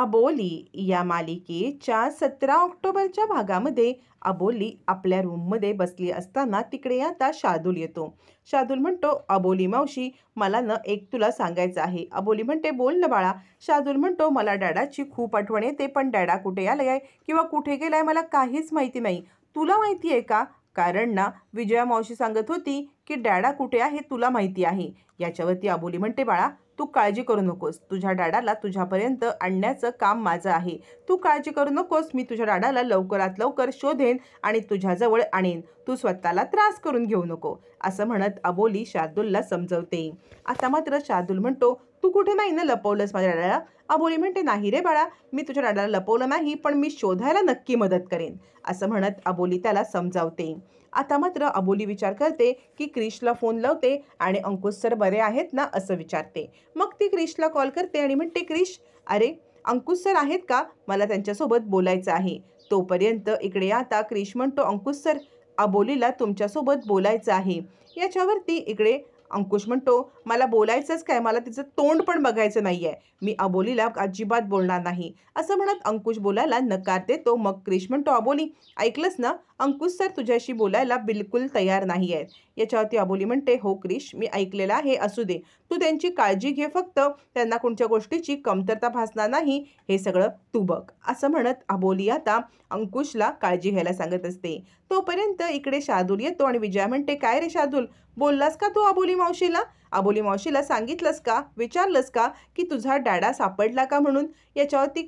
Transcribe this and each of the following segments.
अबोली या मालिकेच्या 17 ऑक्टोबरच्या भागामध्ये अबोली आपल्या रूममध्ये बसली असताना तिकडे आता शार्दूल येतो. शार्दूल म्हणतो, अबोली मावशी, मला एक तुला सांगायचं आहे. अबोली म्हणते, बोल ना बाळा. शार्दूल म्हणतो, मला डॅडाची खूप आठवण येते, पण डॅडा कुठे आलाय किंवा कुठे गेलाय मला काहीच माहिती नाही. तुला माहिती आहे का? कारण ना विजया मावशी सांगत होती की डॅडा कुठे आहे तुला माहिती आहे. याच्यावरती अबोली म्हणते, बाळा तू काळजी करू नकोस. तुझ्या डॅडाला तुझ्यापर्यंत आणण्याचं काम माझं आहे. तू काळजी करू नकोस. मी तुझ्या डॅडाला लवकरात लवकर शोधेन आणि तुझ्याजवळ आणेन. तू स्वतःला त्रास करून घेऊ नको, असं म्हणत अबोली शार्दूलला समजवते. आता मात्र शार्दूल म्हणतो, तू कुठे नाही ना लपवलंस माझ्या डॅडाला? अबोली म्हणते, नाही रे बाळा, मी तुझ्या डॅडाला लपवलं नाही, पण मी शोधायला नक्की मदत करेन, असं म्हणत अबोली त्याला समजावते. आता मात्र अबोली विचार करते की क्रिशला फोन लावते आणि अंकुश सर बरे आहेत ना असं विचारते. मग ती क्रिशला कॉल करते आणि म्हणते, क्रिश, अरे अंकुश सर आहेत का? मला त्यांच्यासोबत बोलायचं आहे. तोपर्यंत इकडे आता क्रिश म्हणतो, अंकुश सर, अबोलीला तुमच्यासोबत बोलायचं आहे. याच्यावरती इकडे अंकुश म्हणतो, मला बोलायचंच काय, मला तिचं तोंड पण बघायचं नाहीये. मी अबोलीला अजिबात बोलणार नाही, असं म्हणत अंकुश बोलायला नकार देतो. मग क्रिश म्हणतो, अबोली ऐकलंस ना, अंकुश सर तुझ्याशी बोलायला बिलकुल तयार नाही आहेत. याच्यावरती अबोली म्हणते, हो क्रिश, मी ऐकलेलं आहे, असू दे, तू त्यांची काळजी घे, फक्त त्यांना कोणत्या गोष्टीची कमतरता भासणार नाही हे सगळं तू बघ, असं म्हणत अबोली आता अंकुशला काळजी घ्यायला सांगत असते. तोपर्यंत इकडे शार्दूल येतो आणि विजया म्हणते, काय रे शार्दूल, बोललास का तू अबोली मावशीला? अबोली मावशीला सांगितलंस का, विचारलंस का की तुझा डॅडा सापडला का म्हणून? याच्यावरती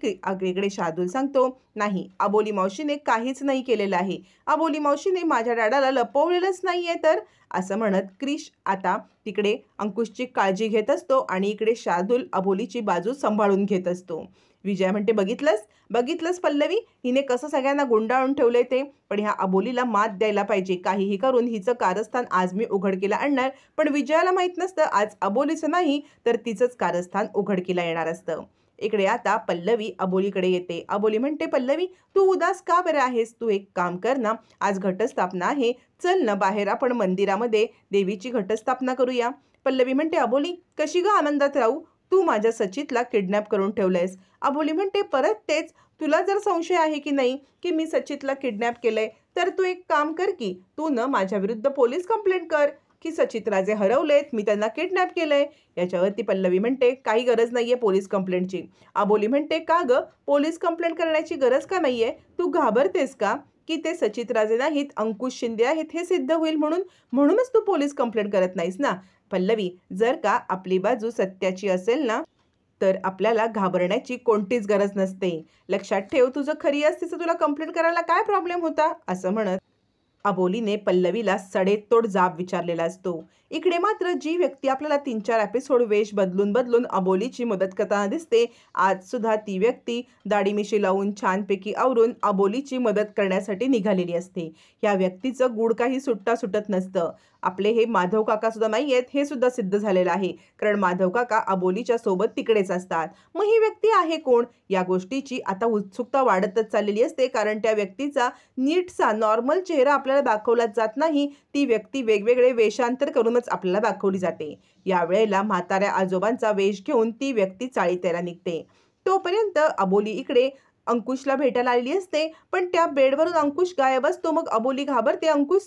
इकडे शार्दूल सांगतो, नाही, अबोली मावशीने काहीच नाही केलेलं आहे. अबोली मावशीने माझ्या डॅडाला लपवलेलंच नाहीये तर, असं म्हणत क्रिश आता तिकडे अंकुशची काळजी घेत असतो आणि इकडे शार्दूल अबोलीची बाजू सांभाळून घेत असतो. विजया म्हणते, बघितलंस पल्लवी, हिने कसं सगळ्यांना गुंडाळून ठेवलंय ते. पण ह्या अबोलीला मात द्यायला पाहिजे. काहीही करून हिचं कारस्थान आज मी उघडकीला आणणार. पण विजयाला माहीत नसतं आज अबोलीचं नाही तर तिचंच कारस्थान उघडकीला येणार असतं. इकडे आता पल्लवी अबोलीकडे येते. अबोली म्हणते, पल्लवी, तू उदास का बरं आहेस? तू एक काम कर ना, आज घटस्थापना आहे, चल ना बाहेर आपण मंदिरामध्ये देवीची घटस्थापना करूया. पल्लवी म्हणते, अबोली कशी ग आनंदात राहू? तू माझ्या सचितला किडनॅप करून ठेवलंयस. अबोली म्हणते, परत तेच, तुला जर संशय आहे की नाही की मी सचितला किडनॅप केलंय, तर तू एक काम कर की तू न माझ्या विरुद्ध पोलीस कंप्लेंट कर की सचित राजे हरवलेत, मी त्यांना किडनॅप केलंय. याच्यावरती पल्लवी म्हणते, काही गरज नाहीये पोलीस कंप्लेंटची. अबोली म्हणते, का ग, पोलीस कंप्लेंट करण्याची गरज का नाहीये? तू घाबरतेस का की ते सचित राजे नाहीत, अंकुश शिंदे आहेत हे सिद्ध होईल म्हणूनच तू पोलीस कंप्लेंट करत नाहीस ना? पल्लवी, जर का आपली बाजू सत्याची असेल ना तर आपल्याला घाबरण्याची कोणतीच गरज नसते. लक्षात ठेव, तुझं खरी असतीच तुला कंप्लेंट करायला काय प्रॉब्लेम होता, असं म्हणत अबोलीने पल्लवीला सडेतोड जाब विचारलेला असतो. इकडे मात्र जी व्यक्ती आपल्याला 3-4 एपिसोड वेश बदलून बदलून अबोलीची मदत करताना दिसते, आज सुद्धा ती व्यक्ती दाढी मिशी लावून छानपैकी आवरून अबोलीची मदत करण्यासाठी निघालेली असते. या व्यक्तीचं गुड काही सुटत नसतं. आपले हे माधव काका सुद्धा नाही आहेत हे सुद्धा सिद्ध झालेलं आहे, कारण माधव काका अबोलीच्या सोबत तिकडेच असतात. मग ही व्यक्ती आहे कोण? या गोष्टीची आता उत्सुकता वाढतच चाललेली असते, कारण त्या व्यक्तीचा नीटसा नॉर्मल चेहरा आपल्याला दाखवला जात नाही. ती व्यक्ती वेगवेगळे वेषांतर करूनच आपल्याला दाखवली जाते. यावेळेला म्हाताऱ्या आजोबांचा वेश घेऊन ती व्यक्ती चाळीतेला निघते. तोपर्यंत अबोली इकडे अंकुशला भेटायला आलेली असते, पण त्या बेडवरून अंकुश गायब असतो. मग अबोली घाबरते, अंकुश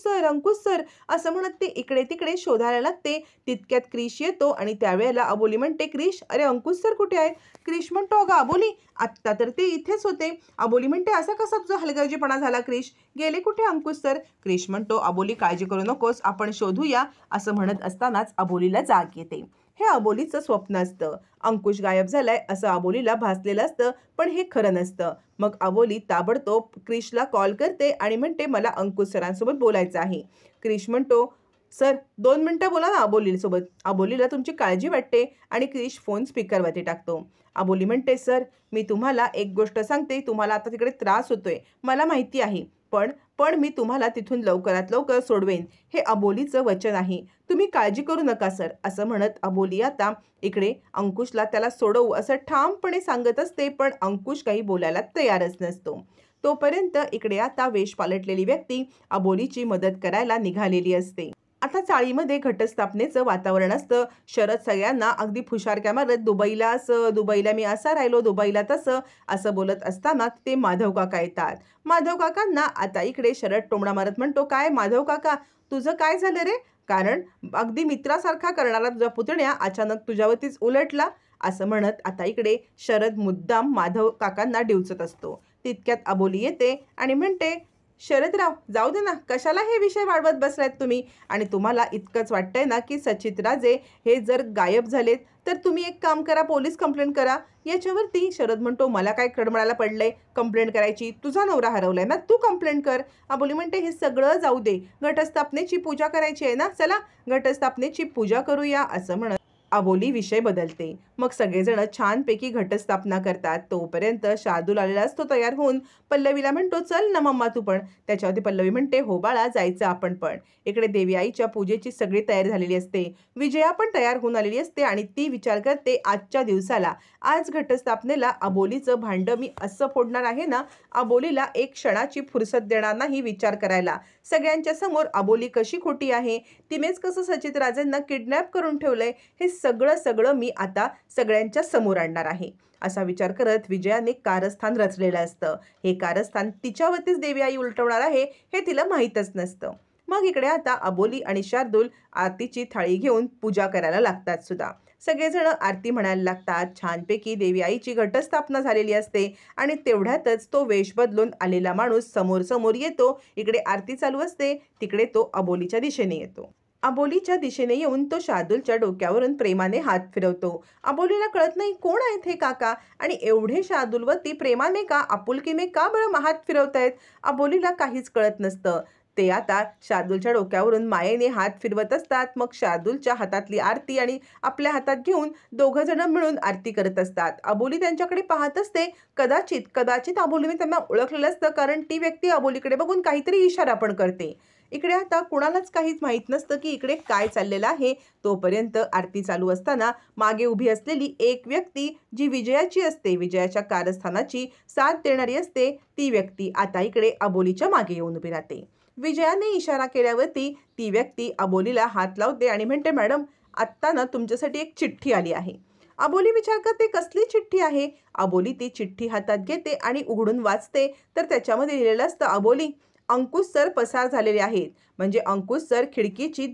सर असं म्हणत ते इकडे तिकडे शोधायला लागते. तितक्यात क्रिश येतो आणि त्यावेळेला अबोली म्हणते, क्रिश, अरे अंकुश सर कुठे आहेत? क्रिश म्हणतो, अगं अबोली, आत्ता तर ते इथेच होते. अबोली म्हणते, असा कसा तुझा हलगर्जीपणा झाला क्रिश? गेले कुठे अंकुश सर? क्रिश म्हणतो, अबोली काळजी करू नकोस, आपण शोधूया, असं म्हणत असतानाच अबोलीला जाग येते. हे अबोलीचं स्वप्न असतं. अंकुश गायब झालाय असं अबोलीला भासलेलं असतं, पण हे खरं नसतं. मग अबोली ताबडतोब क्रिशला कॉल करते आणि म्हणते, मला अंकुश सरांसोबत बोलायचं आहे. क्रिश म्हणतो, सर 2 मिनिटं बोला ना अबोलीसोबत, अबोलीला तुमची काळजी वाटते, आणि क्रिश फोन स्पीकरवरती टाकतो. अबोली म्हणते, सर मी तुम्हाला एक गोष्ट सांगते, तुम्हाला आता तिकडे त्रास होतोय मला माहिती आहे, पण मी तुम्हाला तिथून लवकरात लवकर सोडवेन, हे अबोलीचं वचन आहे. तुम्ही काळजी करू नका सर, असं म्हणत अबोली आता इकडे अंकुशला त्याला सोडवू असं ठामपणे सांगत असते, पण अंकुश काही बोलायला तयारच नसतो. तोपर्यंत इकडे आता वेश पालटलेली व्यक्ती अबोलीची मदत करायला निघालेली असते. आता चाळीमध्ये घटस्थापनेचं वातावरण असतं. शरद सगळ्यांना अगदी फुशारक्या मारत दुबईला असं, दुबईला मी असा राहिलो, दुबईला तसं असं बोलत असताना ते माधव काका येतात. माधव काकांना आता इकडे शरद टोमणा मारत म्हणतो, काय माधव काका, तुझं काय झालं रे? कारण अगदी मित्रासारखा करणारा तुझा पुतण्या अचानक तुझ्यावरतीच उलटला. असं म्हणत आता इकडे शरद मुद्दाम माधव काकांना डिवचत असतो. तितक्यात अबोली येते आणि म्हणते, शरदराव जाऊ दे ना, कशाला हे विषय वाढवत बसलायत तुम्ही? आणि तुम्हाला इतकंच वाटतंय ना की सचित राजे हे जर गायब झालेत तर तुम्ही एक काम करा, पोलीस कंप्लेंट करा. याच्यावरती शरद म्हणतो, मला काय कडमडायला पडलंय कंप्लेंट करायची? तुझा नवरा हरवलाय ना, तू कंप्लेंट कर. अबोली म्हणते, हे सगळं जाऊ दे, घटस्थापनेची पूजा करायची आहे ना, चला घटस्थापनेची पूजा करूया. असं म्हणत अबोली विषय बदलते. मग सगळेजण छानपैकी घटस्थापना करतात. तोपर्यंत शार्दूल आलेला असतो तयार होऊन. पल्लवीला म्हणतो, चल ना मम्मा तू पण. त्याच्यावरती पल्लवी म्हणते, हो बाळा जायचं आपण पण. इकडे देवी आईच्या पूजेची सगळी तयारी झालेली असते. विजया पण तयार होऊन आलेली असते आणि ती विचार करते आजच्या दिवसाला, आज घटस्थापनेला अबोलीचं भांडं मी असं फोडणार आहे ना, अबोलीला एक क्षणाची फुरसत देणार नाही विचार करायला. सगळ्यांच्या समोर अबोली कशी खोटी आहे, तिनेच कसं सचित राजेंना किडनॅप करून ठेवलंय, हे सगळं मी आता सगळ्यांच्या समोर आणणार आहे. असा विचार करत विजयाने कारस्थान रचलेलं असतं. हे कारस्थान तिच्यावरतीच देवी आई उलटवणार आहे हे तिला माहीतच नसतं. मग इकडे आता अबोली आणि शार्दूल आरतीची थाळी घेऊन पूजा करायला लागतात सुद्धा. सगळेजण आरती म्हणायला लागतात. छानपैकी देवी आईची घटस्थापना झालेली असते आणि तेवढ्यातच तो वेश बदलून आलेला माणूस समोर समोर येतो. इकडे आरती चालू असते, तिकडे तो अबोलीच्या दिशेने येतो. अबोलीच्या दिशेने येऊन तो शार्दूलच्या डोक्यावरून प्रेमाने हात फिरवतो. अबोलीला कळत नाही कोण आहेत हे काका आणि एवढे शार्दूलवरती प्रेमाने का, आपुलकीने का बरं हात फिरवतायत? अबोलीला काहीच कळत नसतं. ते आता शार्दूलच्या डोक्यावरून मायेने हात फिरवत असतात. मग शार्दूलच्या हातातली आरती आणि आपल्या हातात घेऊन दोघं जण मिळून आरती करत असतात. अबोली त्यांच्याकडे पाहत असते. कदाचित अबोलीने त्यांना ओळखलेलं असतं, कारण ती व्यक्ती अबोलीकडे बघून काहीतरी इशारा पण करते. इकडे आता कुणालाच काहीच माहीत नसतं की इकडे काय चाललेलं आहे. तोपर्यंत आरती चालू असताना मागे उभी असलेली एक व्यक्ती जी विजयाची असते, विजयाच्या कारस्थानाची साथ देणारी असते, ती व्यक्ती आता इकडे अबोलीच्या मागे येऊन उभी राहते. विजयाने इशारा केल्यावरती ती व्यक्ती अबोलीला हात लावते आणि म्हणते, मॅडम आत्ता ना तुमच्यासाठी एक चिठ्ठी आली आहे. अबोली विचार करते, कसली चिठ्ठी आहे? अबोली ती चिठ्ठी हातात घेते आणि उघडून वाचते. तर त्याच्यामध्ये लिहिलेलं असतं, अबोली, अंकुश सर पसार झालेले आहेत. म्हणजे अंकुश सर खिडकीची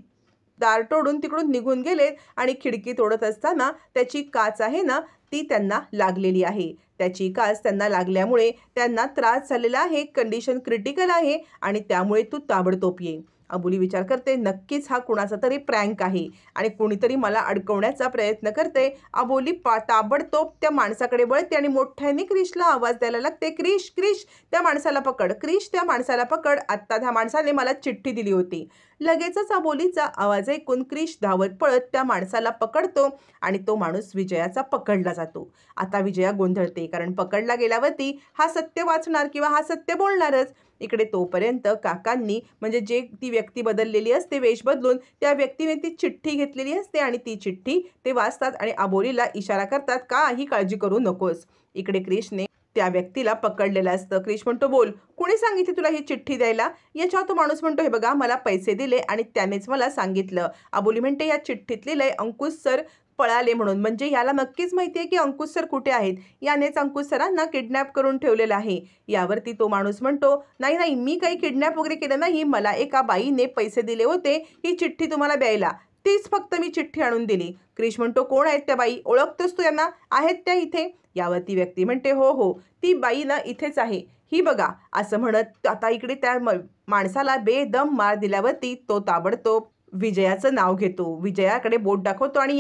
दार तोडून तिकडून निघून गेलेत आणि खिडकी तोडत असताना त्याची काच आहे ना, ती त्यांना लागलेली आहे. त्याची काच त्यांना लागल्यामुळे त्यांना त्रास झालेला आहे, कंडिशन क्रिटिकल आहे आणि त्यामुळे तू ताबडतोब ये. अबोली विचार करते, नक्कीच हा कुणाचा तरी प्रँक आहे आणि कोणीतरी मला अडकवण्याचा प्रयत्न करते. अबोली ताबडतोब त्या माणसाकडे वळते आणि मोठ्याने क्रिशला आवाज द्यायला लागते, क्रिश क्रिश त्या माणसाला पकड, क्रिश त्या माणसाला पकड, आत्ता त्या माणसाने मला चिठ्ठी दिली होती. लगेचच अबोलीचा आवाज ऐकून क्रिश धावत पळत त्या माणसाला पकडतो आणि तो माणूस विजयाचा पकडला जातो. आता विजया गोंधळते, कारण पकडला गेल्यावरती हा सत्य वाचणार किंवा हा सत्य बोलणारच. इकडे तोपर्यंत काकांनी, म्हणजे जे ती व्यक्ती बदललेली असते वेश बदलून, त्या व्यक्तीने ती चिठ्ठी घेतलेली असते आणि ती चिठ्ठी ते वाचतात आणि अबोलीला इशारा करतात, काही काळजी करू नकोस. इकडे क्रिशने त्या व्यक्तीला पकडलेलं असतं. क्रिश म्हणतो, बोल, कोणी सांगितले तुला ही चिठ्ठी द्यायला? याच्यावर तो माणूस म्हणतो, हे बघा, मला पैसे दिले आणि त्यानेच मला सांगितलं. अबोली म्हणते, या चिठ्ठीत लिहिलंय अंकुश सर पळाले म्हणून, म्हणजे याला नक्कीच माहिती आहे की अंकुश सर कुठे आहेत. यानेच अंकुश सरांना किडनॅप करून ठेवलेलं आहे. यावरती तो माणूस म्हणतो, नाही नाही, मी काही किडनॅप वगैरे केलं नाही, मला एका बाईने पैसे दिले होते ही चिठ्ठी तुम्हाला द्यायला, तीच फक्त मी चिठ्ठी आणून दिली. क्रिश म्हणतो, कोण आहेत त्या बाई, ओळखतोस तू यांना, आहेत त्या इथे? यावरती व्यक्ती म्हणते, हो हो, ती बाई ना इथेच आहे, ही बघा. असं म्हणत आता इकडे त्या माणसाला बेदम मार दिल्यावरती तो ताबडतोब विजयाचं नाव घेतो, विजयाकडे बोट दाखवतो आणि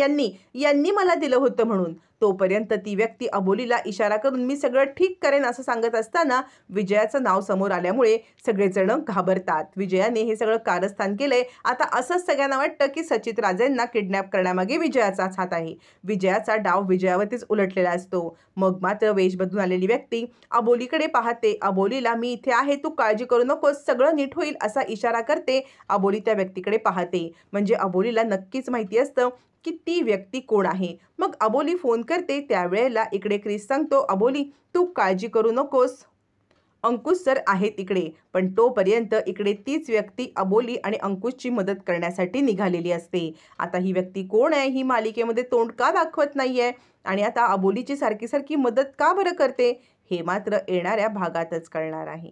यांनी मला दिलं होतं म्हणून. तोपर्यंत ती व्यक्ती अबोलीला इशारा करून मी सगळं ठीक करेन असं सांगत असताना विजयाचं नाव समोर आल्यामुळे सगळेजण घाबरतात. विजयाने हे सगळं कारस्थान केलंय. आता असंच सगळ्यांना वाटतं की सचित राजेंना किडनॅप करण्यामागे विजयाचाच हात आहे. विजयाचा डाव विजयावरतीच उलटलेला असतो. मग मात्र वेश बदलून आलेली व्यक्ती अबोलीकडे पाहते. अबोलीला, मी इथे आहे, तू काळजी करू नकोस, सगळं नीट होईल असा इशारा करते. अबोली त्या व्यक्तीकडे पाहते. म्हणजे अबोलीला नक्कीच माहिती असतं की ती व्यक्ती कोण आहे. मग अबोली फोन करते. त्यावेळेला इकडे क्रिस सांगतो, अबोली, तू काळजी करू नकोस, अंकुश सर आहेत इकडे, पण तोपर्यंत इकडे तीच व्यक्ती अबोली आणि अंकुशची मदत करण्यासाठी निघालेली असते. आता ही व्यक्ती कोण आहे? ही मालिकेमध्ये तोंड का दाखवत नाहीये? आणि आता अबोलीची सारखी सारखी मदत का बरं करते? हे मात्र येणाऱ्या भागातच कळणार आहे.